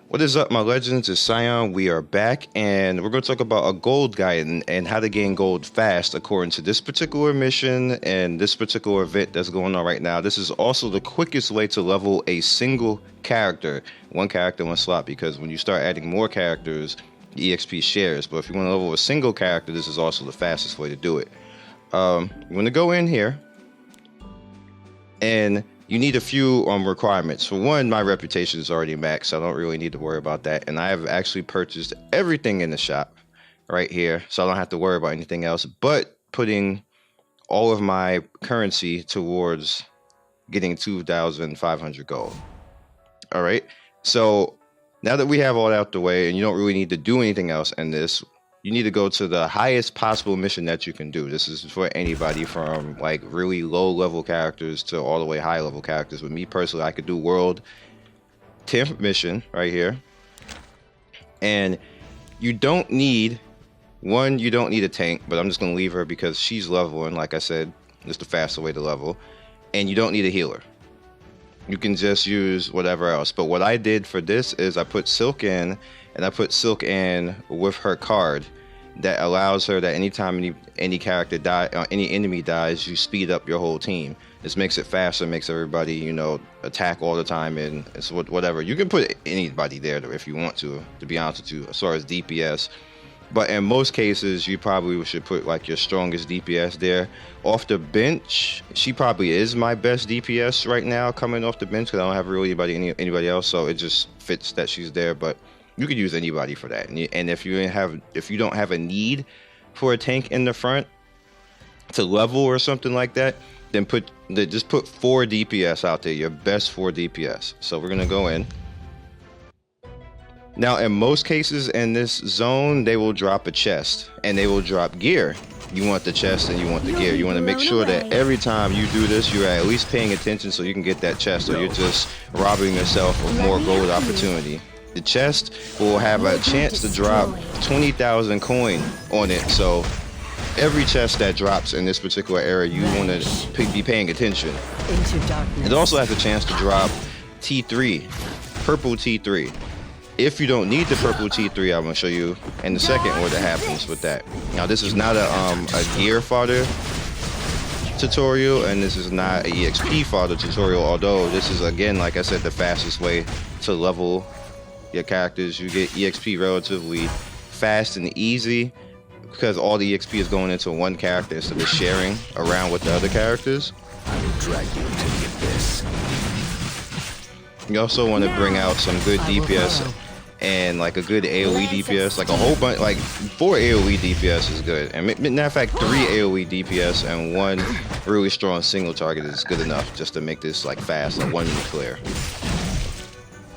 What is up, my legends? It's Scion. We are back, and we're going to talk about a gold guide and how to gain gold fast according to this particular mission and this particular event that's going on right now. This is also the quickest way to level a single character, one character, one slot, because when you start adding more characters, the EXP shares. But if you want to level a single character, this is also the fastest way to do it. You want to go in here, and you need a few requirements. For one, my reputation is already maxed, so I don't really need to worry about that. And I have actually purchased everything in the shop right here, so I don't have to worry about anything else but putting all of my currency towards getting 2,500 gold. All right, so now that we have all that out the way and you don't really need to do anything else in this, you need to go to the highest possible mission that you can do. This is for anybody from like really low level characters to all the way high level characters. With me personally, I could do world 10th mission right here. And you don't need, you don't need a tank, but I'm just going to leave her because she's leveling. Like I said, it's the faster way to level. And you don't need a healer. You can just use whatever else. But what I did for this is I put Silk in, and I put Silk in with her card that allows her that anytime any character die, any enemy dies, you speed up your whole team. This makes it faster, makes everybody, you know, attack all the time, and it's whatever. You can put anybody there if you want to be honest with you, as far as DPS. But in most cases, you probably should put like your strongest DPS there. Off the bench, she probably is my best DPS right now coming off the bench because I don't have really anybody else, so it just fits that she's there. But you could use anybody for that. And if you don't have a need for a tank in the front to level or something like that, then just put 4 DPS out there, your best 4 DPS. So we're gonna go in. Now, in most cases in this zone, they will drop a chest and they will drop gear. You want the chest and you want the gear. You want to make sure that every time you do this, you're at least paying attention so you can get that chest, or you're just robbing yourself of more gold opportunity. The chest will have a chance to drop 20,000 coin on it. So every chest that drops in this particular area, you want to be paying attention. It also has a chance to drop T3, purple T3. If you don't need the purple T3, I'm going to show you in the second what happens with that. Now, this is not a gear fodder tutorial, and this is not a EXP fodder tutorial, although this is, again, like I said, the fastest way to level your characters. You get EXP relatively fast and easy because all the EXP is going into one character instead of sharing around with the other characters. I will drag you to the abyss. You also want to bring out some good DPS and like a good AoE DPS, like a whole bunch, like 4 AoE DPS is good. And matter of fact, 3 AoE DPS and 1 really strong single target is good enough just to make this like fast, like 1 minute clear.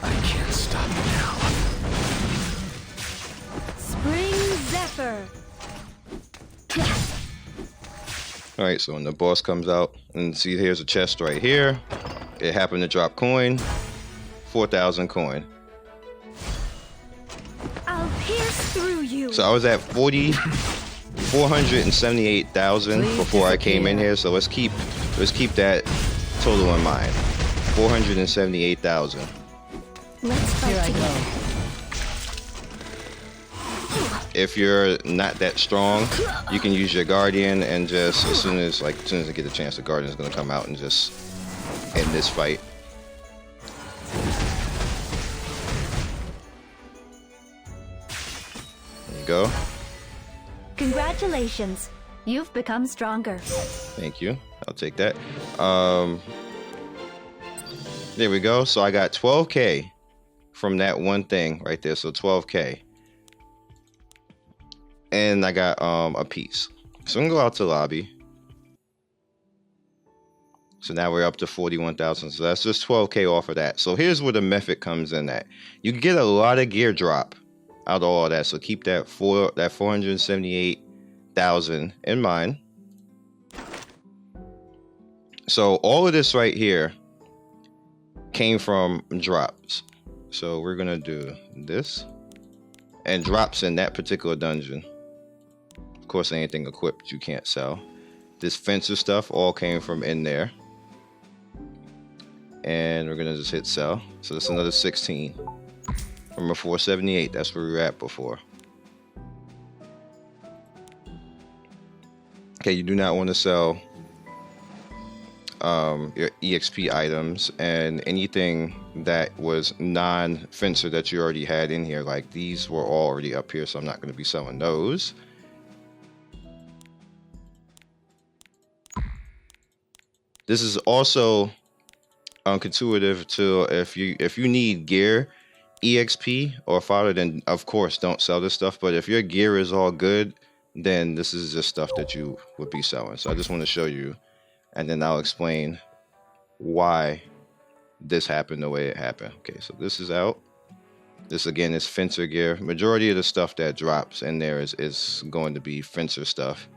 I can't stop now. Spring Zephyr. Alright, so when the boss comes out, and see here's a chest right here. It happened to drop coin, 4,000 coin. I'll pierce through you. So I was at 478,000 before I came in here. So let's keep that total in mind. 478,000. Let's fight together. If you're not that strong, you can use your guardian and just as soon as I get a chance, the guardian is gonna come out and just end this fight. There you go. Congratulations. You've become stronger. Thank you. I'll take that. There we go. So I got 12K from that one thing right there. So 12K. And I got a piece. So I'm gonna go out to lobby. So now we're up to 41,000. So that's just 12K off of that. So here's where the method comes in at. You can get a lot of gear drop out of all of that. So keep that 478,000 in mind. So all of this right here came from drops. So we're gonna do this and drops in that particular dungeon. Of course, anything equipped you can't sell. This fencer stuff all came from in there. And we're gonna just hit sell. So that's another 16. Remember 478, that's where we were at before. Okay, you do not want to sell your EXP items and anything that was non-fencer that you already had in here. Like these were already up here, so I'm not going to be selling those. This is also counterintuitive to if you need gear, EXP or fodder, then of course don't sell this stuff. But if your gear is all good, then this is just stuff that you would be selling. So I just want to show you, and then I'll explain why this happened the way it happened. Okay, so this is out. This again is fencer gear. Majority of the stuff that drops in there is going to be fencer stuff.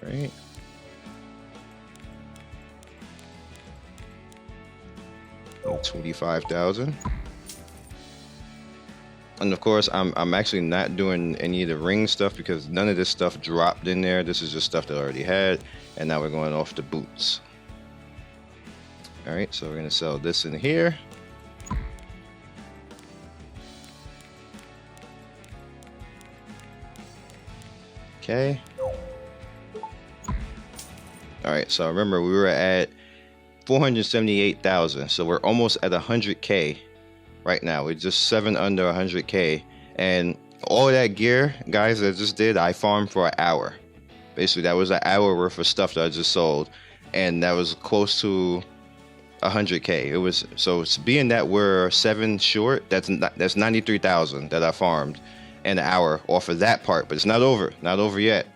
All right. $25,000. And of course, I'm actually not doing any of the ring stuff because none of this stuff dropped in there. This is just stuff that I already had, and now we're going off the boots. All right, so we're gonna sell this in here. Okay. All right, so remember we were at 478,000, so we're almost at 100K right now. We're just 7 under 100K, and all of that gear, guys, that I just did, I farmed for an hour. Basically, that was an hour worth of stuff that I just sold, and that was close to 100K. It was, so it's being that we're 7 short, that's 93,000 that I farmed in an hour off of that part, but it's not over yet.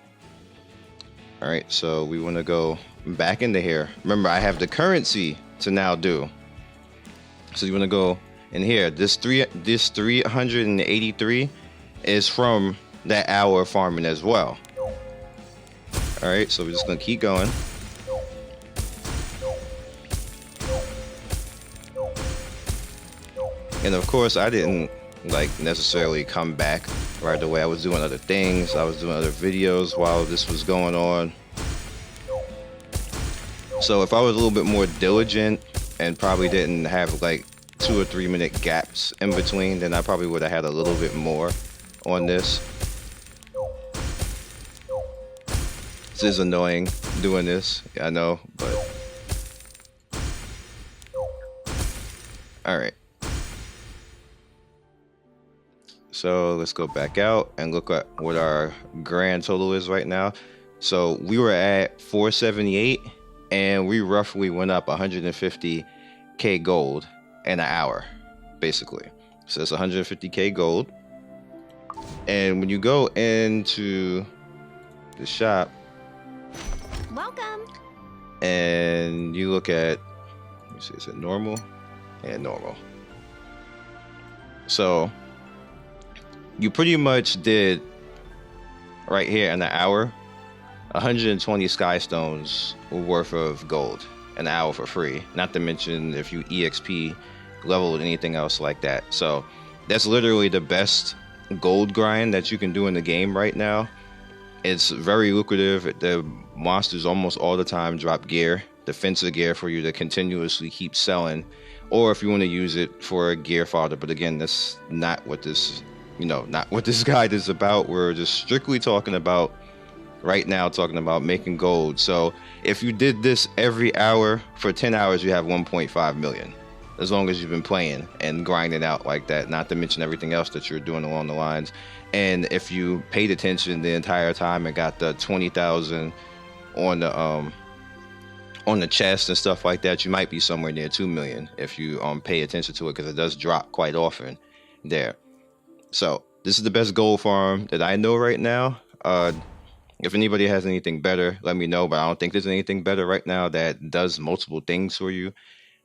All right, so we want to go back into here. Remember, I have the currency to now do. So you want to go in here. This 383 is from that hour of farming as well. All right, so we're just gonna keep going. And of course, I didn't like necessarily come back right away. I was doing other things. I was doing other videos while this was going on. So if I was a little bit more diligent and probably didn't have like 2 or 3 minute gaps in between, then I probably would have had a little bit more on this. This is annoying doing this, I know, but all right. So let's go back out and look at what our grand total is right now. So we were at 478 and we roughly went up 150K gold in an hour, basically. So it's 150K gold. And when you go into the shop, Welcome. and you look at, let me see, is it normal? Yeah, normal. So you pretty much did right here in an hour 120 sky stones worth of gold an hour for free, not to mention if you EXP leveled anything else like that. So that's literally the best gold grind that you can do in the game right now. It's very lucrative. The monsters almost all the time drop gear, defensive gear, for you to continuously keep selling, or if you want to use it for a gear fodder. But again, that's not what this, not what this guide is about. We're just strictly talking about right now, talking about making gold. So if you did this every hour for 10 hours, you have 1.5 million, as long as you've been playing and grinding out like that, not to mention everything else that you're doing along the lines. And if you paid attention the entire time and got the 20,000 on the chest and stuff like that, you might be somewhere near 2 million if you pay attention to it, because it does drop quite often there. So this is the best gold farm that I know right now. If anybody has anything better, let me know, but I don't think there's anything better right now that does multiple things for you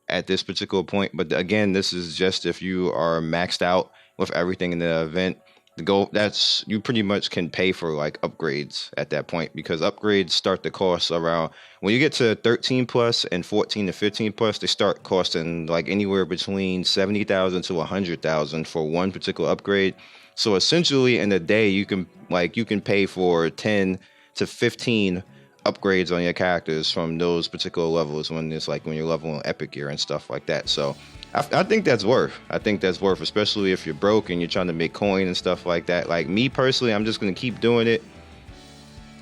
at this particular point. But again, this is just if you are maxed out with everything in the event. The goal, that's, you pretty much can pay for like upgrades at that point, because upgrades start to cost around, when you get to 13 plus and 14 to 15 plus, they start costing like anywhere between 70,000 to 100,000 for one particular upgrade. So essentially in a day, you can pay for 10 to 15 upgrades on your characters from those particular levels when it's like when you're leveling epic gear and stuff like that. So I think that's worth. I think that's worth, especially if you're broke and you're trying to make coin and stuff like that. Like me personally, I'm just gonna keep doing it.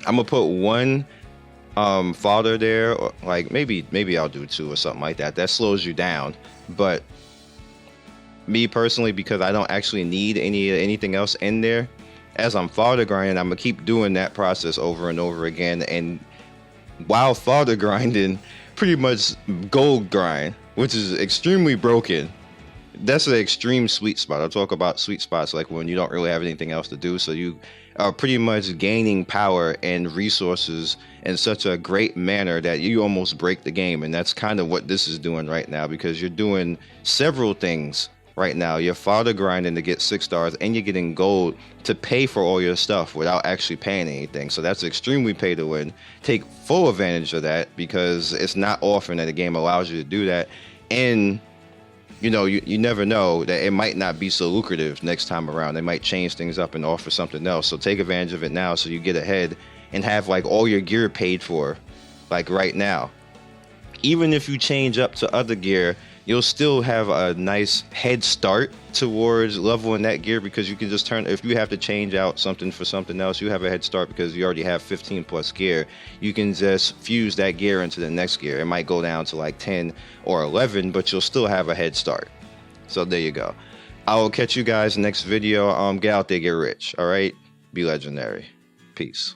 I'm gonna put one fodder there, or like maybe I'll do two or something like that. That slows you down. But me personally, because I don't actually need anything else in there, as I'm fodder grinding, I'm gonna keep doing that process over and over again. And while fodder grinding, pretty much gold grind, which is extremely broken. That's an extreme sweet spot. I'll talk about sweet spots like when you don't really have anything else to do, so you are pretty much gaining power and resources in such a great manner that you almost break the game. And that's kind of what this is doing right now, because you're doing several things right now. You're fodder grinding to get 6 stars, and you're getting gold to pay for all your stuff without actually paying anything. So that's extremely pay to win. Take full advantage of that, because it's not often that a game allows you to do that. And you know, you never know that it might not be so lucrative next time around. They might change things up and offer something else. So take advantage of it now, so you get ahead and have like all your gear paid for, like right now. Even if you change up to other gear, you'll still have a nice head start towards leveling that gear, because you can just turn, if you have to change out something for something else, you have a head start because you already have 15 plus gear. You can just fuse that gear into the next gear. It might go down to like 10 or 11, but you'll still have a head start. So there you go. I will catch you guys next video. Get out there, get rich. All right, be legendary. Peace.